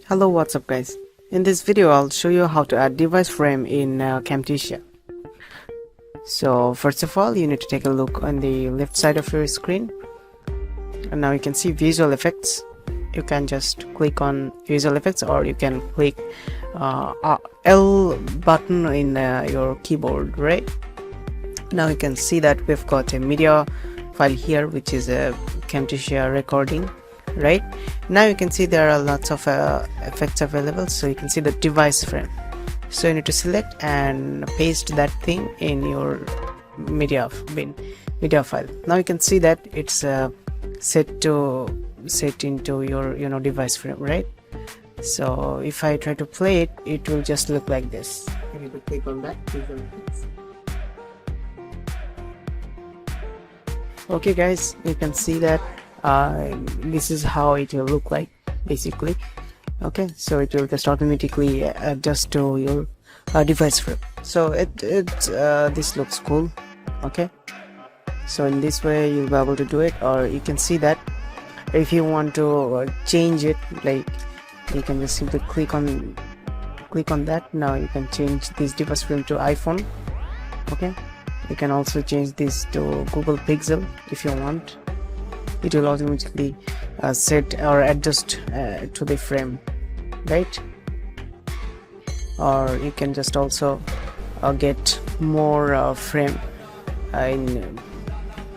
Hello, what's up guys? In this video I'll show you how to add device frame in Camtasia. So first of all, you need to take a look on the left side of your screen, and now you can see visual effects. You can just click on visual effects, or you can click L button in your keyboard. Right now you can see that we've got a media file here, which is a Camtasia recording. Right now you can see there are lots of effects available, so you can see the device frame. So you need to select and paste that thing in your media file. Now you can see that it's set into your device frame, right? So if I try to play it, it will just look like this. You need to click on that. Okay guys, you can see that this is how it will look like basically. Okay, so it will just automatically adjust to your device frame. So this looks cool. Okay, so in this way you'll be able to do it, or you can see that if you want to change it, like you can just simply click on that. Now you can change this device frame to iPhone. Okay, you can also change this to Google Pixel if you want. It will automatically set or adjust to the frame, right? Or you can just also get more frame in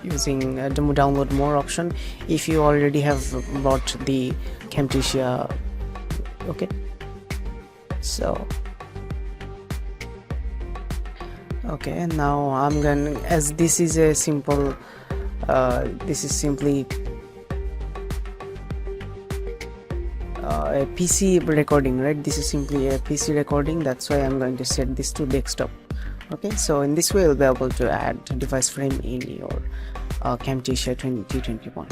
using download more option if you already have bought the Camtasia. Okay, so okay, now I'm gonna, as this is a simple this is simply a PC recording, right? This is simply a PC recording, that's why I'm going to set this to desktop. Okay, so in this way you'll be able to add device frame in your Camtasia 2021.